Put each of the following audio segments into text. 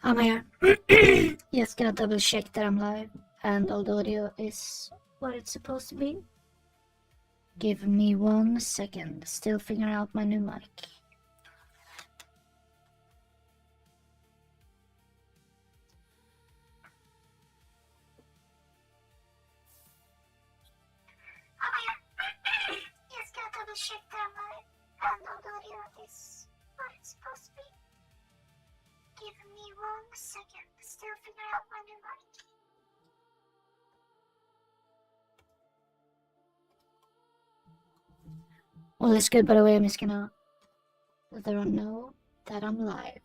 I'm here. Just gonna double check that I'm live and all the audio is what it's supposed to be. Give me 1 second. Still figuring out my new mic. Just gonna double check that I'm live and all the audio is what it's supposed to be. Give me 1 second. Still figuring out my new mic. All is good, by the way. I'm just gonna let everyone know that I'm live.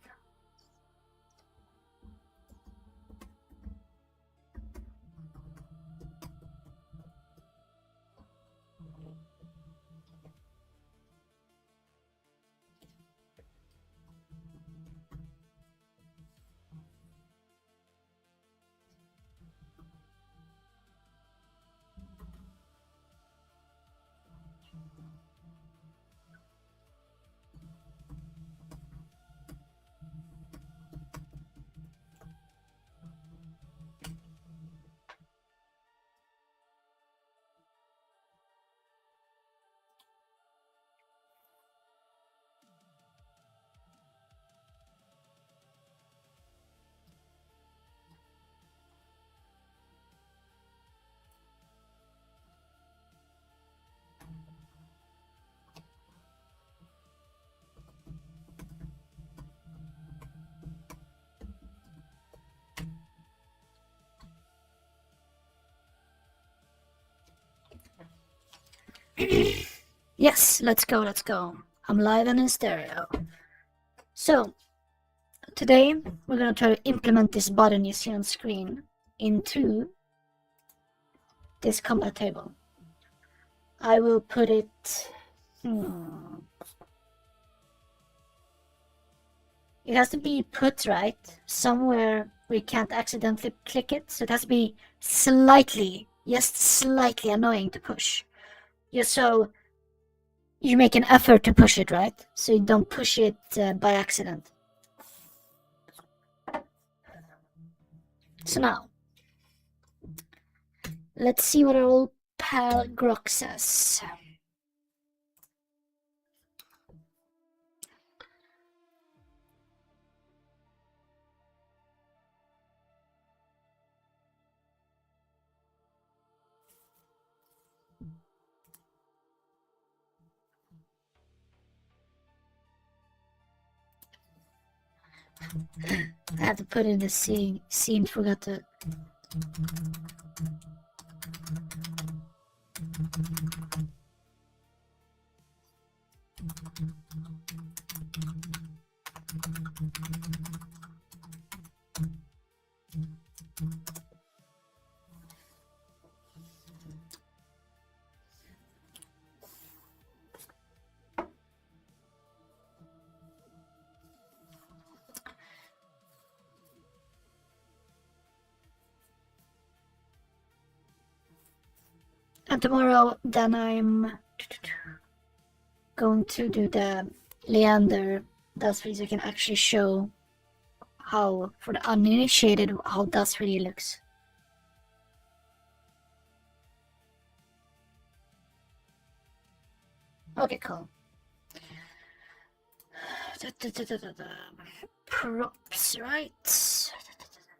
Yes, let's go. I'm live and in stereo. So, today we're gonna try to implement this button you see on screen into this combat table. I will put it... It has to be put right somewhere we can't accidentally click it, so it has to be slightly, just slightly annoying to push. Just so you make an effort to push it, right? So you don't push it by accident. So now, let's see what our old pal Grok says. I had to put in the scene, forgot to... And tomorrow, then I'm going to do the Leander dust so you can actually show how, for the uninitiated, how dust really looks. Okay, cool. Props, right?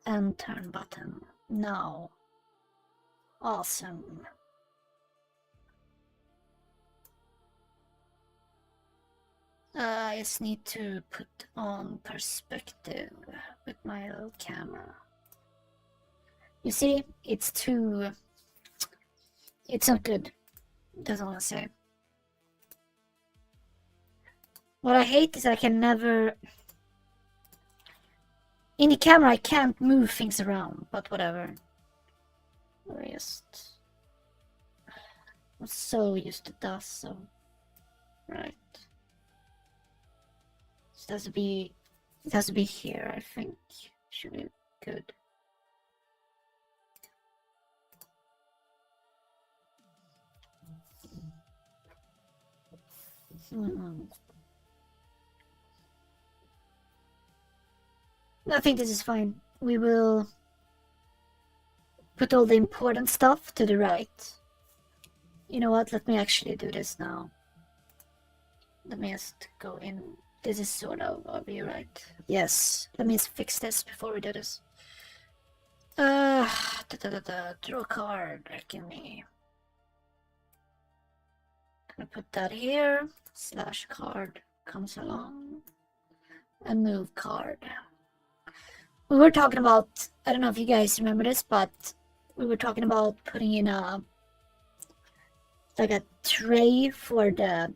And turn button. Now. Awesome. I just need to put on perspective with my little camera. You see, it's too... It's not good. That's all I say. What I hate is I can never... In the camera I can't move things around, but whatever. Or just... I'm so used to dust, so... Right. It has to be here, I think. Should be good. I think this is fine. We will put all the important stuff to the right. You know what? Let me actually do this now. Let me just go in. This is sort of obvious, right? Yes. Let me just fix this before we do this. Draw a card. Give me. Gonna put that here. Slash card comes along. And move card. We were talking about, I don't know if you guys remember this, but we were talking about putting in a tray for the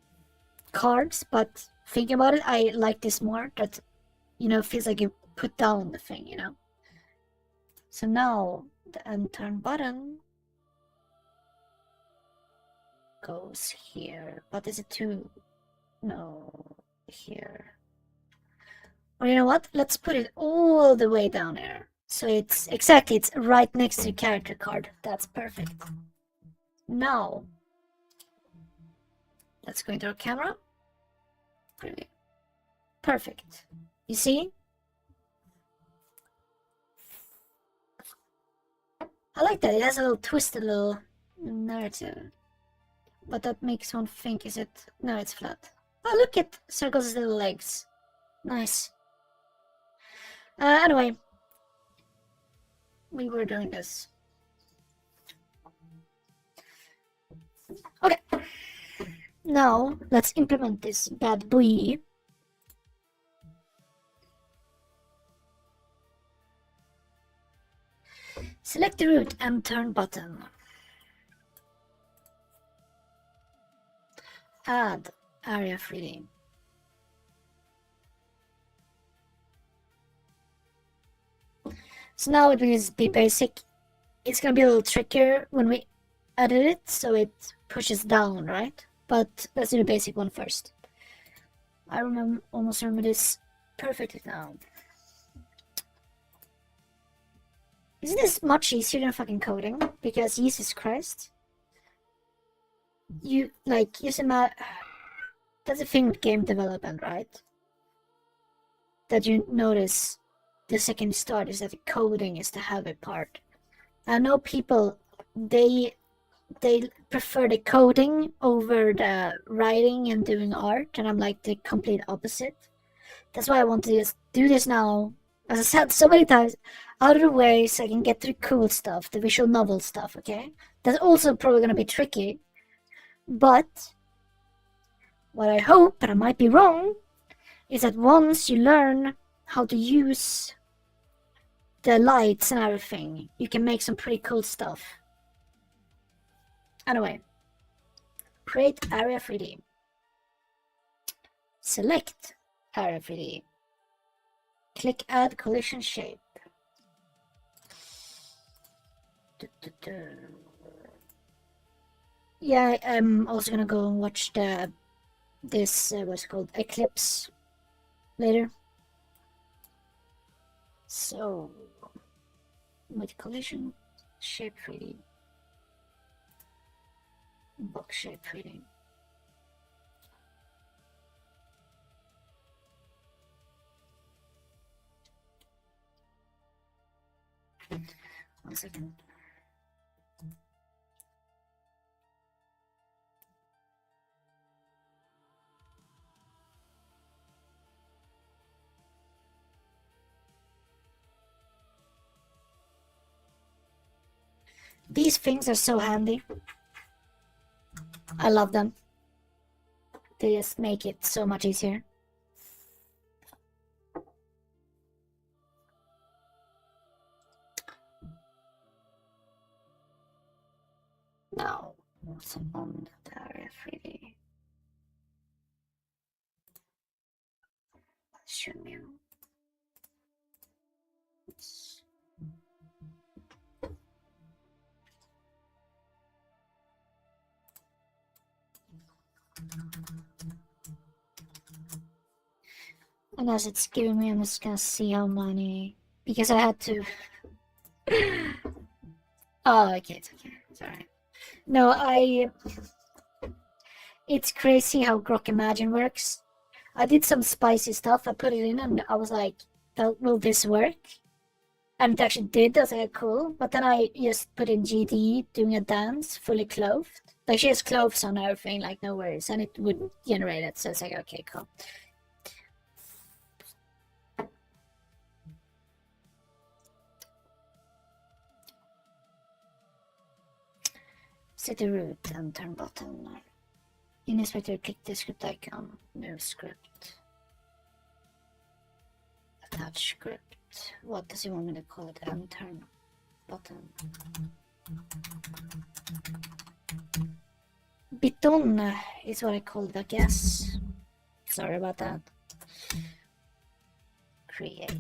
cards, but thinking about it, I like this more. That, you know, feels like you put down the thing, you know. So now the end turn button goes here, but is it too? No, here. Or you know what? Let's put it all the way down here. So it's exactly, it's right next to the character card. That's perfect. Now, let's go into our camera. Perfect. You see? I like that. It has a little twisted little narrative. But that makes one think, is it? No, it's flat. Oh, look at Circle's little legs. Nice. Anyway. We were doing this. Okay. Now, let's implement this bad boy. Select the root and turn button. Add area 3D. So now it will be basic. It's gonna be a little trickier when we edit it, so it pushes down, right? But let's do the basic one first. I almost remember this perfectly now. Isn't this much easier than fucking coding? Because Jesus Christ. You, like, that's the thing with game development, right? That you notice the second you start is that the coding is the heavy part. I know people, they prefer the coding over the writing and doing art, and I'm like the complete opposite. That's why I want to just do this now, as I said so many times, out of the way so I can get to the cool stuff, the visual novel stuff, okay? That's also probably gonna be tricky, but what I hope, and I might be wrong, is that once you learn how to use the lights and everything, you can make some pretty cool stuff. Anyway, create area 3D. Select area 3D. Click add collision shape. Yeah, I'm also gonna go and watch this what's it called, Eclipse later. So with collision shape 3D, box shape 3D. One second. These things are so handy. I love them. They just make it so much easier. Now, what's on the area 3D? Show me. And as it's giving me, I'm just gonna see how many, because I had to. Oh, okay, it's okay. It's alright. No, it's crazy how Grok Imagine works. I did some spicy stuff, I put it in, and I was like, will this work? And it actually did. I was like, cool. But then I just put in GD doing a dance, fully clothed. Like, she has clothes on her thing, like, no worries. And it would generate it. So it's like, okay, cool. Set the root and turn button. In Inspector, click the script icon. New script. Attach script. What does he want me to call it? And turn button. Biton is what I call it, I guess. Sorry about that. Create.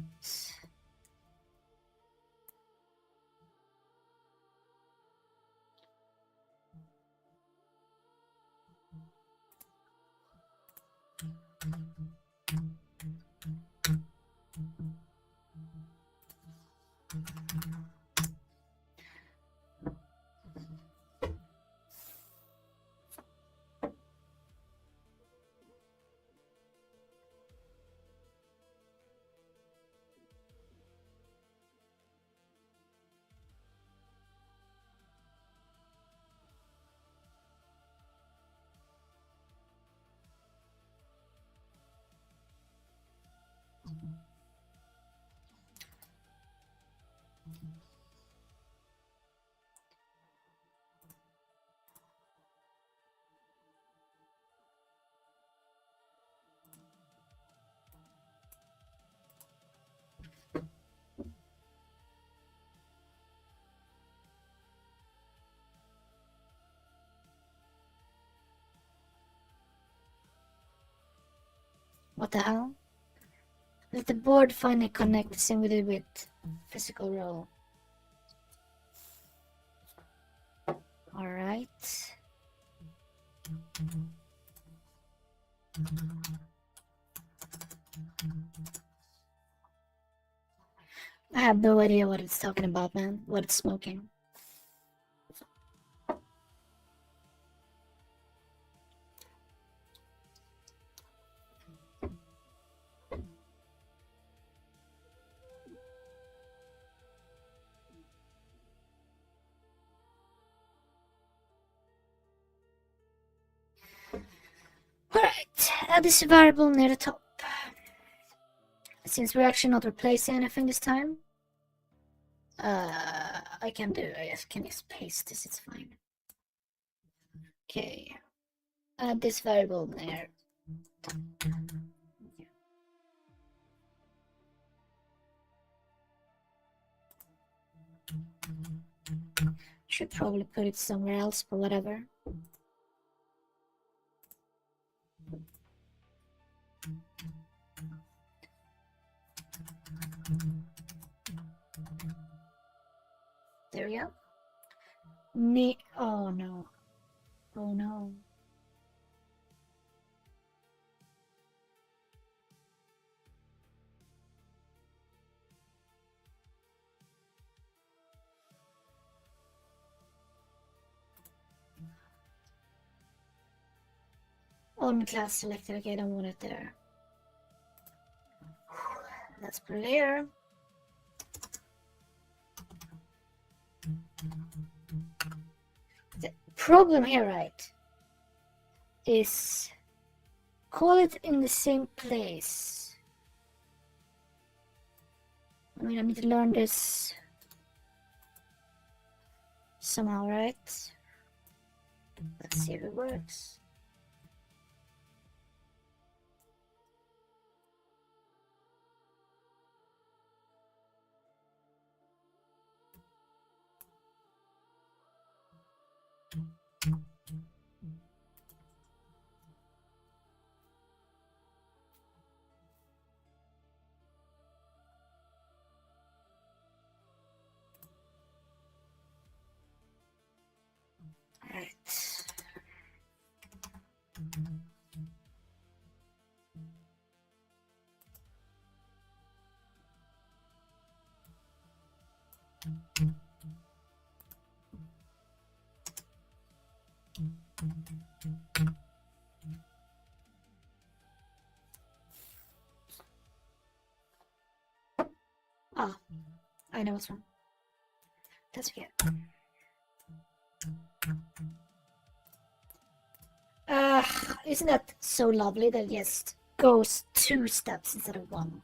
What the hell? Let the board finally connect simply with physical roll. Alright. I have no idea what it's talking about, man. What it's smoking. Alright, add this variable near the top. Since we're actually not replacing anything this time, I can just paste this, it's fine. Okay, add this variable there. Should probably put it somewhere else, but whatever. There we go. Oh no. Oh no. On class selected, okay, I don't want it there. Let's put it here. The problem here, right, is call it in the same place. I mean, I need to learn this somehow, right? Let's see if it works. Alright. I know what's wrong. That's okay. Isn't that so lovely that it just goes 2 steps instead of 1?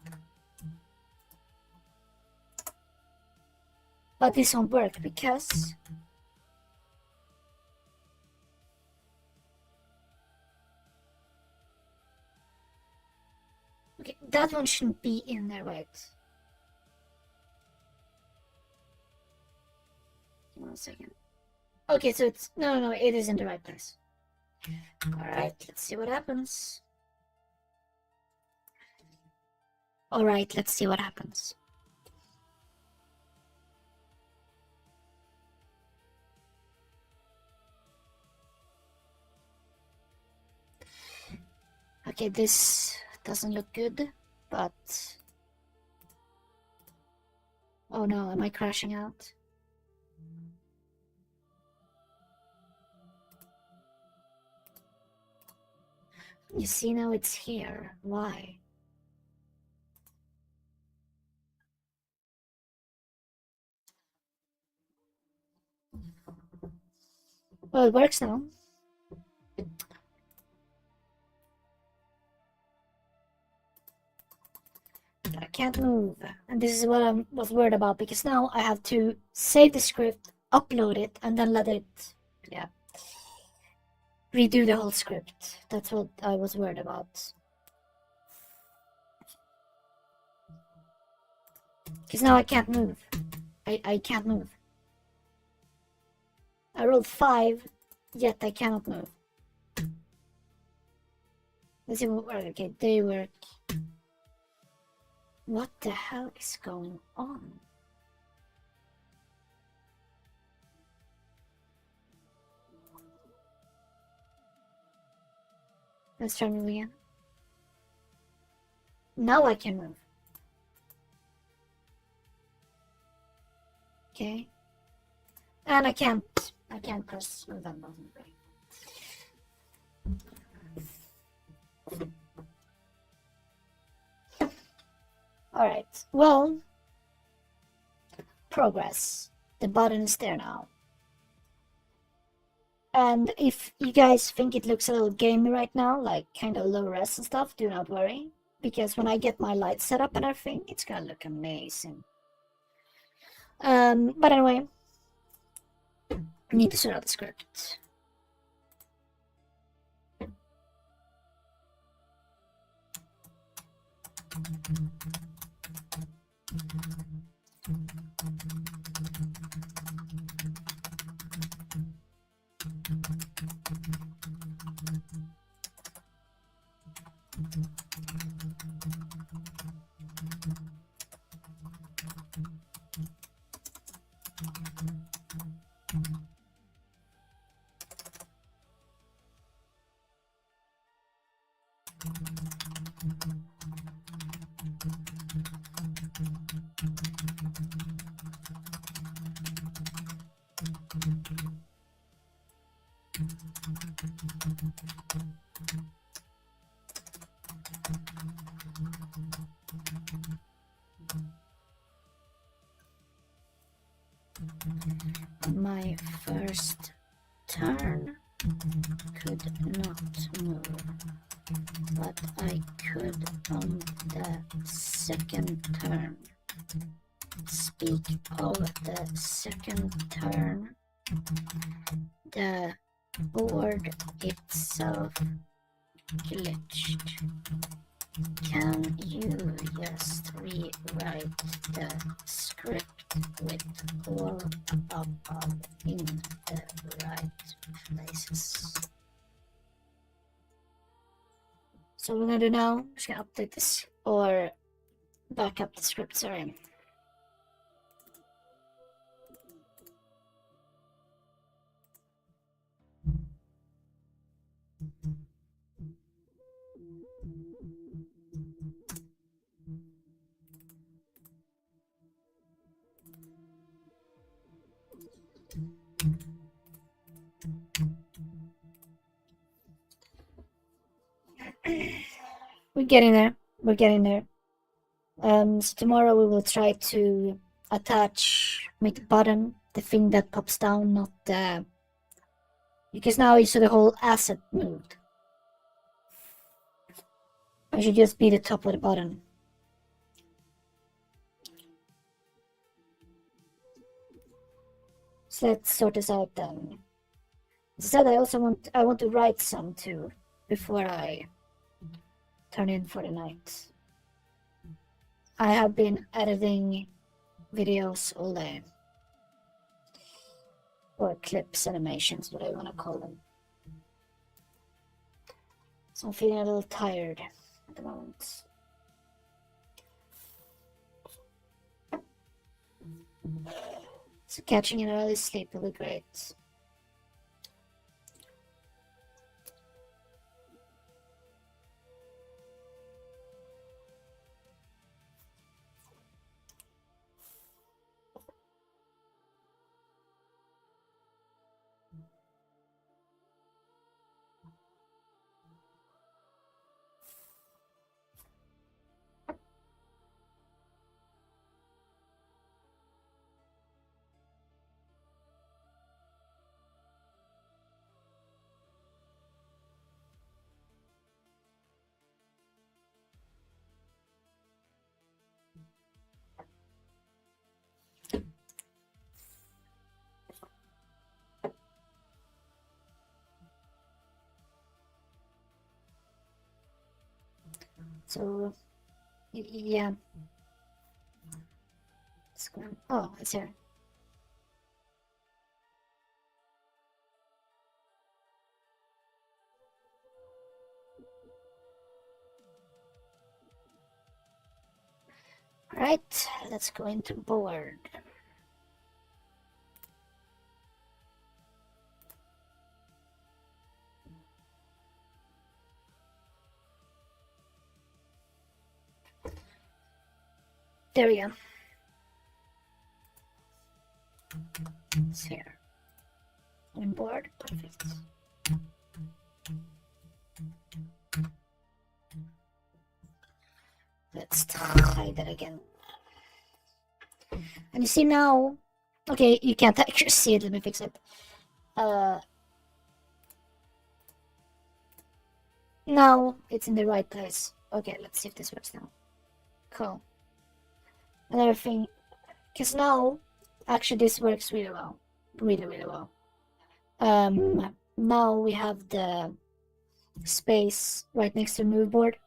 But this won't work because okay, that one shouldn't be in there, right? 1 second. Okay, so it's no, it is in the right place. Alright, let's see what happens. Alright, let's see what happens. Okay, this doesn't look good, but... Oh no, am I crashing out? You see, now it's here. Why? Well, it works now. But I can't move. And this is what I was worried about, because now I have to save the script, upload it, and then let it, yeah, redo the whole script. That's what I was worried about. Because now I can't move. I can't move. I rolled 5, yet I cannot move. Let's see what works. Okay, they work. What the hell is going on? Let's try move again. Now I can move. Okay. And I can't press move that button. Alright, well, progress. The button is there now. And if you guys think it looks a little gamey right now, like kind of low res and stuff, do not worry. Because when I get my lights set up and everything, it's gonna look amazing. But anyway, I need to sort out the script. My first turn could not move, but I could on the second turn. Speak of the second turn, the board itself glitched. Can you just rewrite the script with all above in the right places? So what we're gonna do now, I'm just gonna update this, or back up the script, sorry. We're getting there. So tomorrow we will try to attach, make the button, the thing that pops down, not the... Because now you saw the whole asset moved. It should just be the top of the button. So let's sort this out then. Instead, I want to write some too before I turn in for the night. I have been editing videos all day. Or clips, animations, what I want to call them. So I'm feeling a little tired at the moment. So catching an early sleep will be great. So, yeah. Oh, it's here. Alright, let's go into board. There we go. It's here. On board, perfect. Let's hide that again. And you see now, okay, you can't actually see it, let me fix it. Now it's in the right place. Okay, let's see if this works now. Cool. Another thing, because now, actually this works really well. Really, really well. Now we have the space right next to the move board.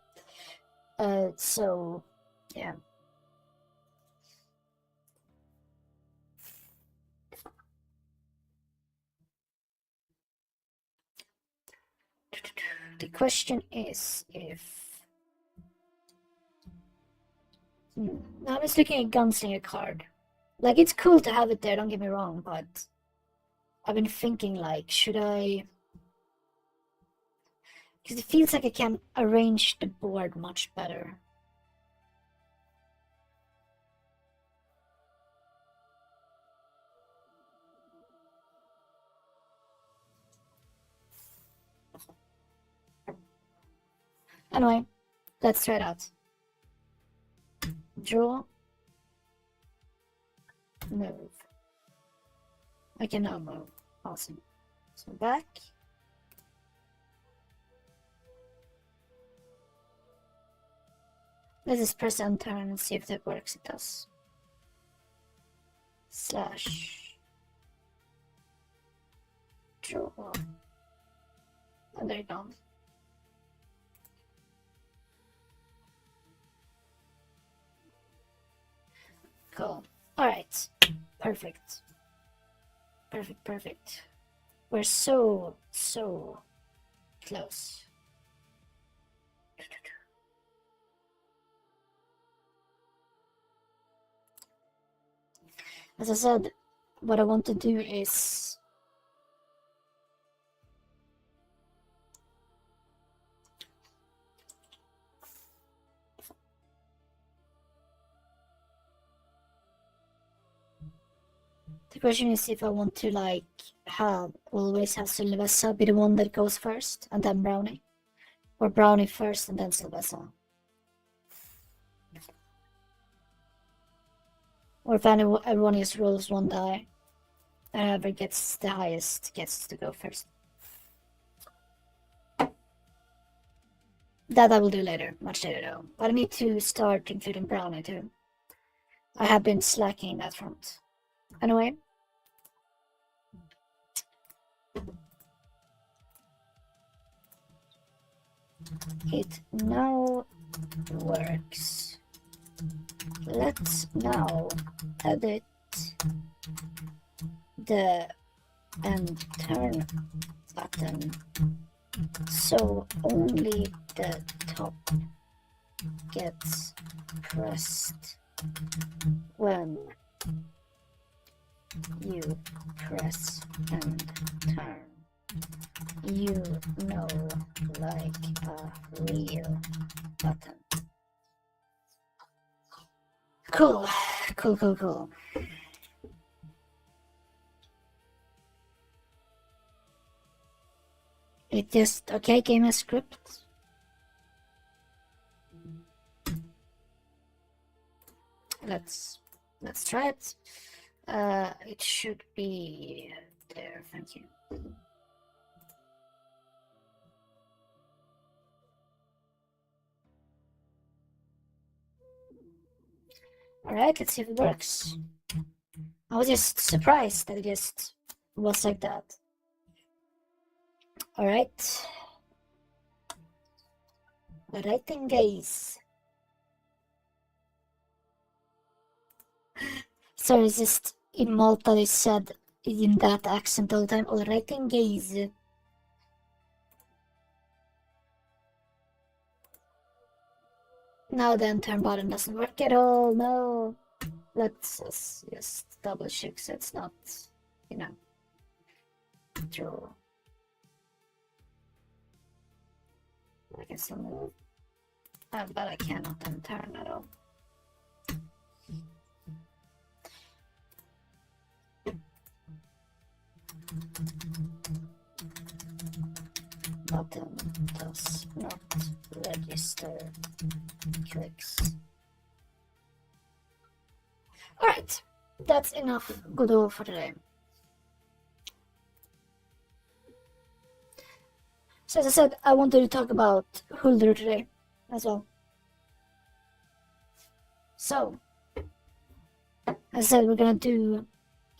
So, yeah. The question is if... I was looking at Gunslinger card. Like, it's cool to have it there, don't get me wrong, but I've been thinking, like, should I... Because it feels like I can arrange the board much better. Anyway, let's try it out. Draw. Move. I can now move. Awesome. So back. Let's just press enter and see if that works. It does. Slash. Draw. And there you go. Cool. Alright. Perfect. Perfect. We're so close. As I said, what I want to do is the question is if I want to like always have Sylvessa be the one that goes first and then Brownie, or Brownie first and then Sylvessa. Or if everyone just rolls one die, and whoever gets the highest gets to go first. That I will do later, much later though. But I need to start including brownie too. I have been slacking that front. Anyway. It now works. Let's now edit the and turn button so only the top gets pressed when you press and turn. You know, like a real button. Cool. It just, okay, game a script. Let's try it. It should be there, thank you. Alright, let's see if it works. I was just surprised that it just was like that. Alright. Alright then, guys. Sorry, it's just in Malta they said in that accent all the time. Alright then, guys. Now the turn button doesn't work at all, no. Let's just double check so it's not, you know, true. I can still move. But I cannot turn at all. Button does not register clicks. Alright, that's enough Godot for today. So as I said, I wanted to talk about Huldror today as well. So, as I said, we're gonna do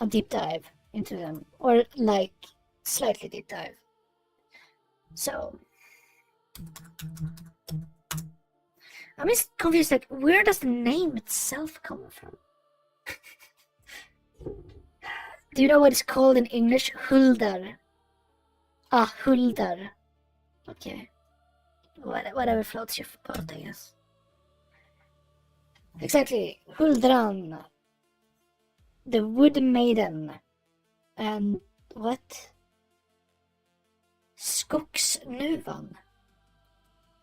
a deep dive into them, or like slightly deep dive. So, I'm just confused, like, where does the name itself come from? Do you know what it's called in English? Huldar. Ah, Huldar. Okay. Whatever floats your boat, I guess. Exactly. Huldran. The Wood Maiden. And what? Skogsnuvan.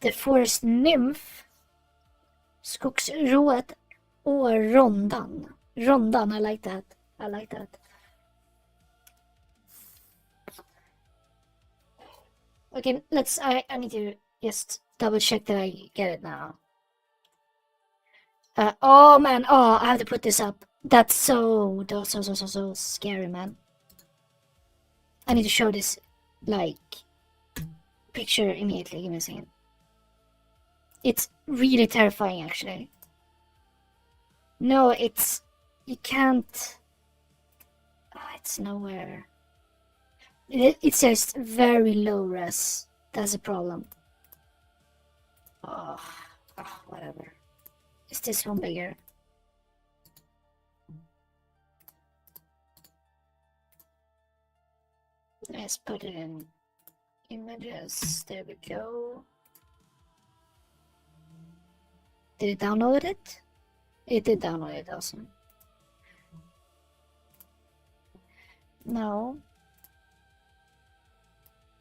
The Forest Nymph. Skogsrået or Rondan. Rondan, I like that. I like that. Okay, I need to just double check that I get it now. Oh man, I have to put this up. That's so scary, man. I need to show this, like, picture immediately. Give me a second. It's really terrifying, actually. No, you can't. It's nowhere. It's just very low res. That's a problem. Whatever. Is this one bigger? Let's put it in images. There we go. Did it download it? It did download it, awesome. No.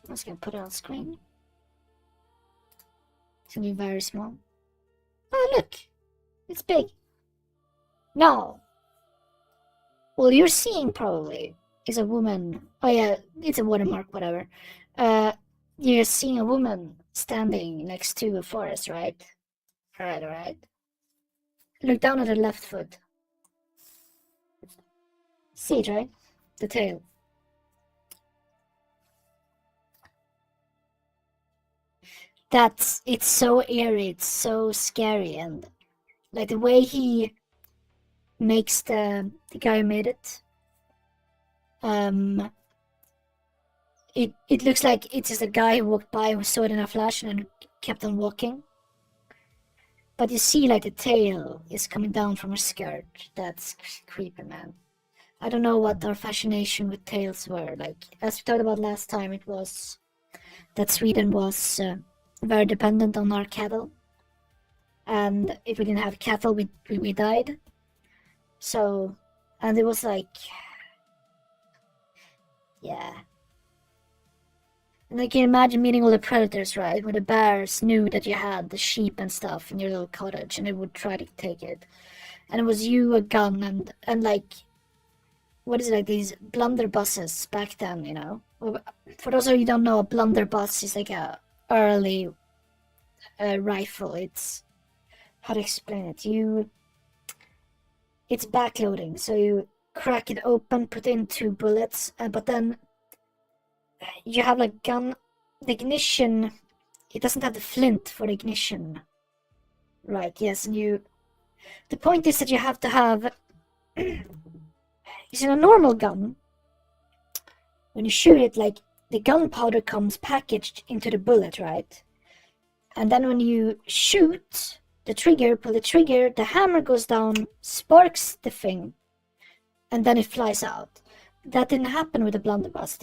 I'm just gonna put it on screen. It's gonna be very small. Oh, look! It's big. No! Well, you're seeing probably is a woman. Oh, yeah, it's a watermark, whatever. You're seeing a woman standing next to a forest, right? Alright. Look down at her left foot. See it, right? The tail. It's so eerie, it's so scary, and like the way he makes the guy who made it, um, it looks like it's just a guy who walked by who saw it in a flash and kept on walking. But you see, like the tail is coming down from her skirt. That's creepy, man. I don't know what our fascination with tails were. Like as we talked about last time, it was that Sweden was very dependent on our cattle, and if we didn't have cattle, we died. So, and it was like, yeah. And I can imagine meeting all the predators, right? When the bears knew that you had the sheep and stuff in your little cottage, and they would try to take it. And it was you, a gun, and like, what is it, like these blunderbusses back then, you know? For those of you who don't know, a blunderbuss is like a early rifle. It's, how to explain it? It's backloading, so you crack it open, put in 2 bullets, but then you have like gun, the ignition, it doesn't have the flint for the ignition. Right, yes, and the point is that you have to have, it's in a normal gun, when you shoot it, like, the gunpowder comes packaged into the bullet, right? And then when you shoot the trigger, pull the trigger, the hammer goes down, sparks the thing, and then it flies out. That didn't happen with the blunderbuss.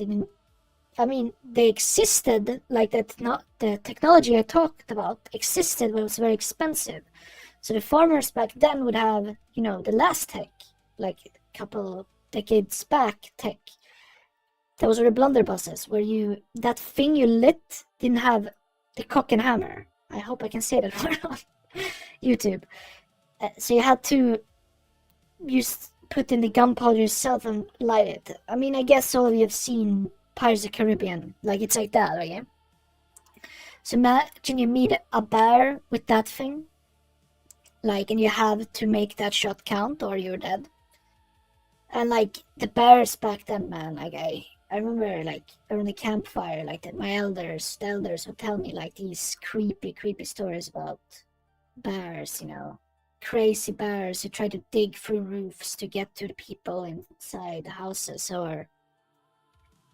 I mean, they existed, like that. Not the technology I talked about existed, but it was very expensive. So the farmers back then would have, you know, the last tech, like a couple decades back tech. Those were the blunderbusses, where that thing you lit didn't have the cock and hammer. I hope I can say that on YouTube. So you had to put in the gunpowder yourself and light it. I mean, I guess all of you have seen Pirates of the Caribbean. Like, it's like that, right? So imagine you meet a bear with that thing. Like, and you have to make that shot count or you're dead. And like, the bears back then, man, like I remember, like, around the campfire, like that the elders would tell me like these creepy stories about bears, you know. Crazy bears who try to dig through roofs to get to the people inside the houses, or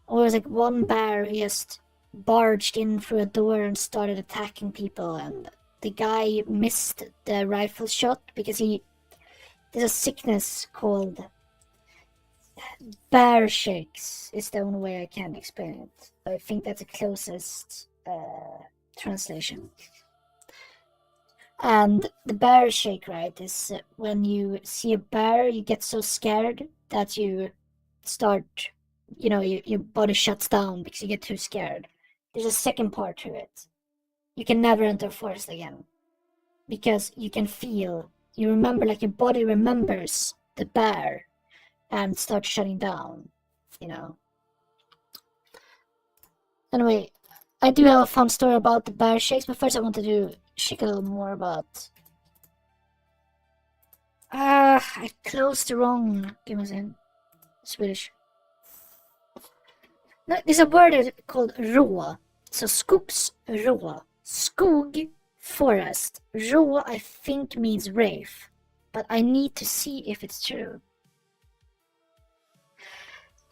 it was like one bear who just barged in through a door and started attacking people, and the guy missed the rifle shot because there's a sickness called bear shakes. Is the only way I can explain it. I think that's the closest translation. And the bear shake, right, is when you see a bear, you get so scared that you start, you know, your body shuts down because you get too scared. There's a second part to it. You can never enter forest again because you remember, like your body remembers the bear and starts shutting down, you know. Anyway, I do have a fun story about the bear shakes, but first I wanted to check a little more about. I closed the wrong. Give me a second. Swedish. No, there's a word called rå. So skogsrå. Skog, forest. Rå, I think, means wraith. But I need to see if it's true.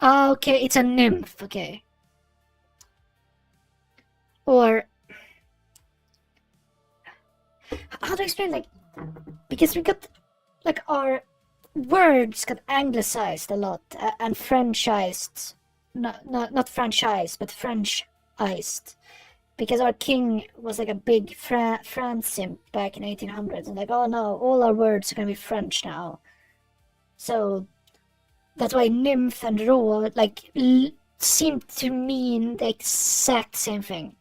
Ah, okay, it's a nymph, okay. Or, how do I explain, like, because we got, like, our words got anglicized a lot, and Frenchized, not franchised, but Frenchized, because our king was like a big France simp back in 1800s, and like, oh no, all our words are gonna be French now. So that's why nymph and rå, like, seem to mean the exact same thing.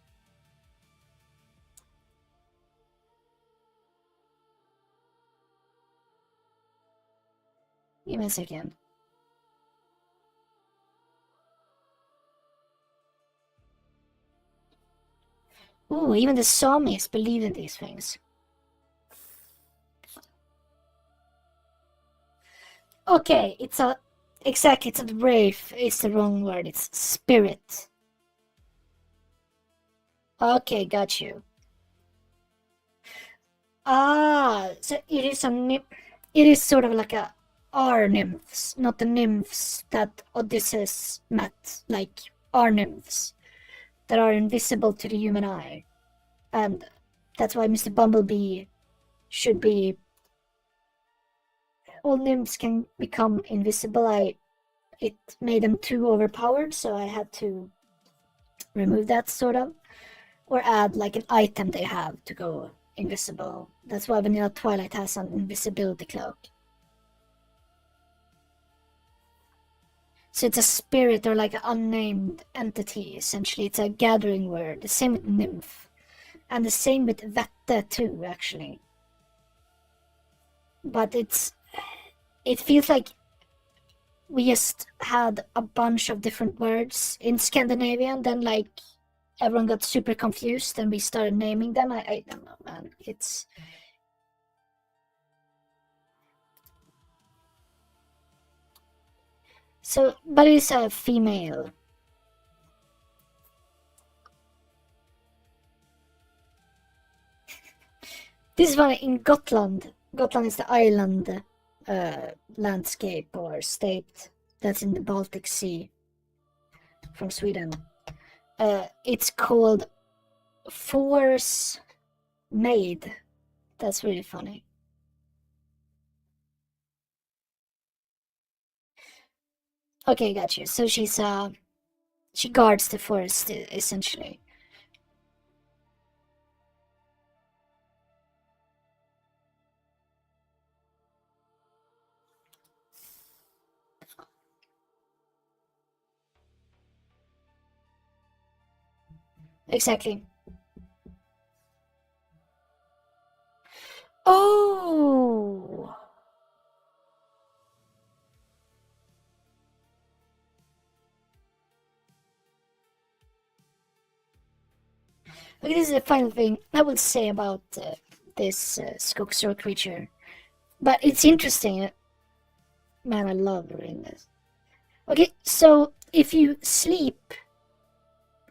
Give me a second. Ooh, even the Samis believe in these things. Okay, it's a Exactly, it's not wraith, it's the wrong word, it's spirit. Okay, got you. Ah, so it is it is sort of like a R nymphs, not the nymphs that Odysseus met, like R nymphs that are invisible to the human eye. And that's why Mr. Bumblebee should be. All nymphs can become invisible. It made them too overpowered, so I had to remove that sort of, or add like an item they have to go invisible. That's why Vanilla Twilight has an invisibility cloak. So it's a spirit or like an unnamed entity, essentially. It's a gathering word. The same with nymph. And the same with vette too, actually. But it feels like we just had a bunch of different words in Scandinavian, then like everyone got super confused and we started naming them. I don't know, man. It's so, but it's a female. This is one in Gotland. Gotland is the island landscape or state that's in the Baltic Sea from Sweden. It's called Force Maid. That's really funny. Okay, got you. So she guards the forest essentially. Exactly. Oh, okay. This is the final thing I will say about this Skogsro creature. But it's interesting. Man, I love reading this. Okay, so if you sleep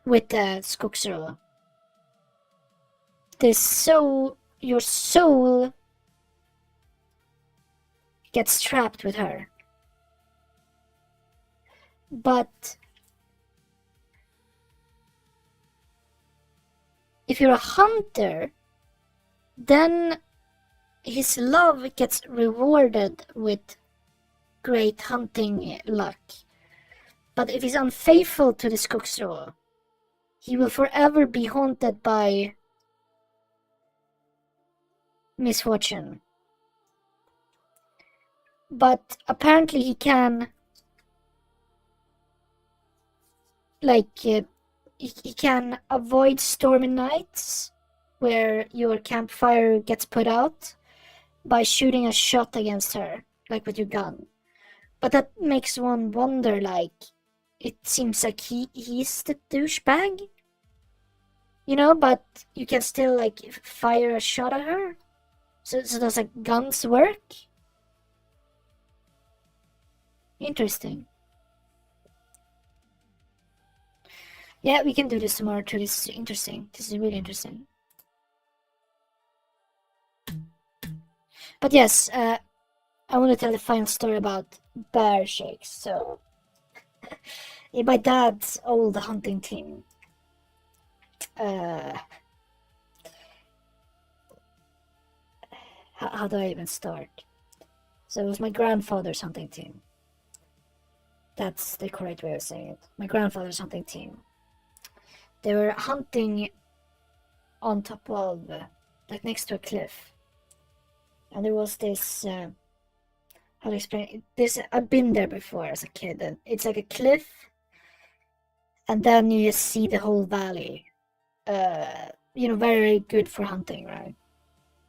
with the Skogsro, your soul gets trapped with her. But if you're a hunter, then his love gets rewarded with great hunting luck. But if he's unfaithful to the Skogsro, he will forever be haunted by misfortune. But apparently he like, he can avoid stormy nights where your campfire gets put out by shooting a shot against her, like with your gun. But that makes one wonder, like, it seems like he's the douchebag, but you can still, like, fire a shot at her? So does, like, guns work? Interesting. Yeah, we can do this tomorrow too. This is interesting. This is really interesting. But yes, I want to tell the final story about bear shakes. So, in my dad's old hunting team, uh, how do I even start? So it was my grandfather's hunting team. That's the correct way of saying it. My grandfather's hunting team. They were hunting on top of, like next to a cliff. And there was this, how to explain it? This, I've been there before as a kid. And it's like a cliff, and then you just see the whole valley. Very good for hunting, right?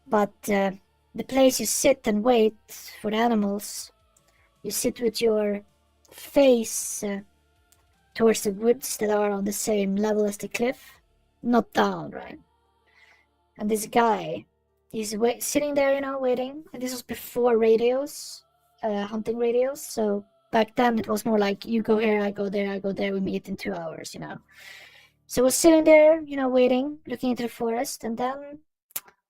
But the place you sit and wait for the animals, you sit with your face towards the woods that are on the same level as the cliff, not down, right? And this guy, he's sitting there, waiting. And this was before radios, hunting radios. So Back then it was more like, you go here, I go there, I go there, we meet in 2 hours, you know. So we're sitting there, you know, waiting, looking into the forest, and then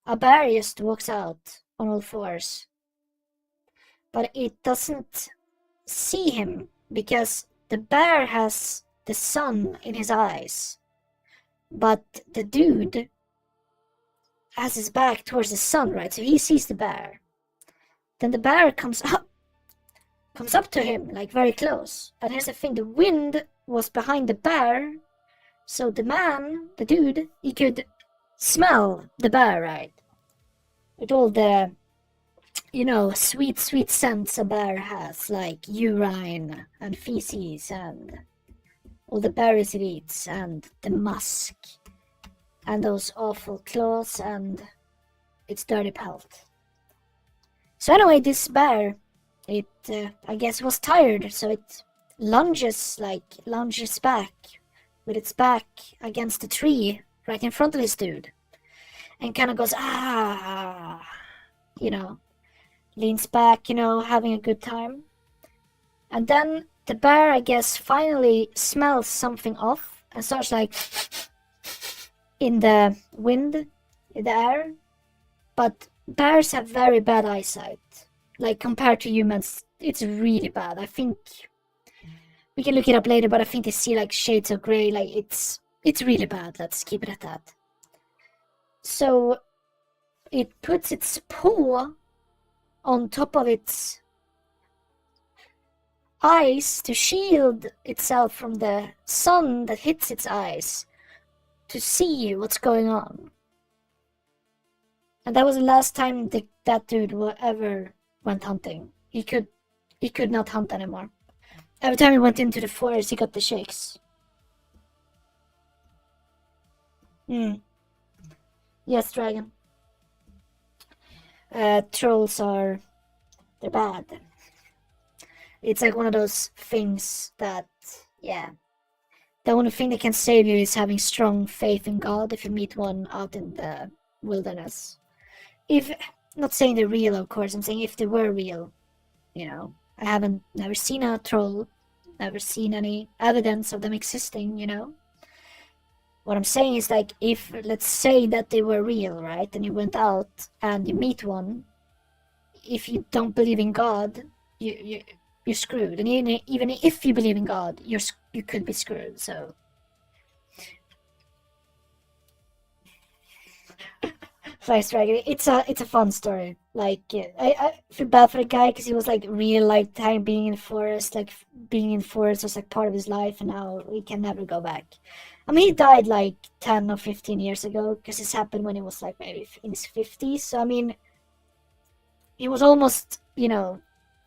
a bear just walks out on all fours. But it doesn't see him because the bear has the sun in his eyes. But the dude has his back towards the sun, right? So he sees the bear. Then the bear comes up to him, like very close. And here's the thing, the wind was behind the bear, so the dude, he could smell the bear, right? With all the, you know, sweet scents a bear has, like urine and feces and all the berries it eats and the musk and those awful claws and its dirty pelt. So anyway, this bear, it, I guess, was tired, so it lunges back with its back against the tree right in front of this dude and kind of goes, you know, leans back, you know, having a good time. And then the bear, I guess, finally smells something off and starts like in the wind, in the air. But bears have very bad eyesight. Like, compared to humans, it's really bad. I think we can look it up later, but I think they see like shades of gray. Like, it's really bad. Let's keep it at that. So it puts its paw on top of its eyes to shield itself from the sun that hits its eyes to see what's going on. And that was the last time that dude ever went hunting. He could not hunt anymore. Every time he went into the forest, he got the shakes. Yes, dragon. Trolls they're bad. It's like one of those things that, yeah. The only thing that can save you is having strong faith in God if you meet one out in the wilderness. Not saying they're real, of course, I'm saying if they were real, you know. I haven't never seen a troll, never seen any evidence of them existing, you know. What I'm saying is, like, if, let's say that they were real, right, and you went out and you meet one, if you don't believe in God, you're screwed. And even if you believe in God, you could be screwed, so. Flash Dragon, it's a fun story. Like, I feel bad for the guy because he was like real lifetime being in forest, like being in forest was like part of his life, and now he can never go back. I mean, he died like 10 or 15 years ago because this happened when he was like maybe in his 50s. So I mean, he was almost, you know,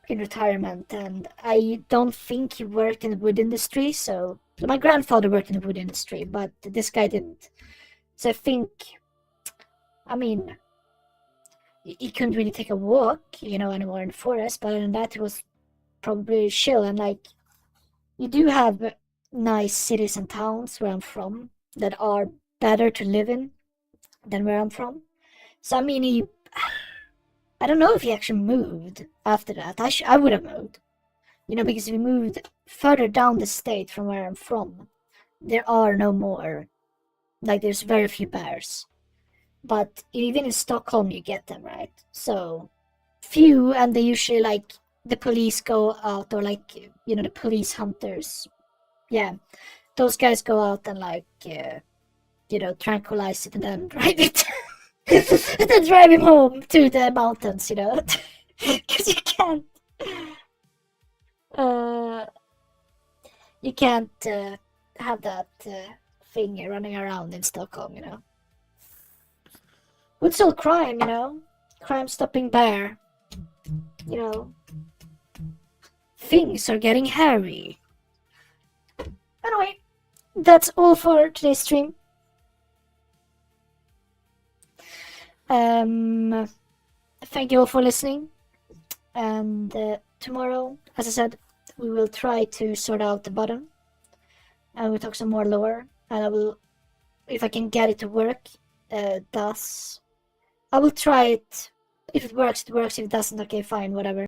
in retirement, and I don't think he worked in the wood industry. So my grandfather worked in the wood industry, but this guy didn't. So I think, I mean, he couldn't really take a walk, you know, anymore in the forest, but other than that, he was probably chill. And like, you do have nice cities and towns where I'm from that are better to live in than where I'm from. So I mean, I don't know if he actually moved after that. I would have moved, you know, because we moved further down the state from where I'm from. There are no more, like, there's very few bears. But even in Stockholm, you get them, right? So few, and they usually, like, the police go out, or like, you know, the police hunters. Yeah, those guys go out and like, you know, tranquilize it and then drive it, and then drive him home to the mountains, you know, because uh, you can't have that thing running around in Stockholm, you know. What's all crime, you know? Crime stopping bear. You know. Things are getting hairy. Anyway, that's all for today's stream. Thank you all for listening. And tomorrow, as I said, we will try to sort out the button. And we'll talk some more lore. And I will, if I can get it to work, I will try it. If it works, it works. If it doesn't, okay, fine, whatever.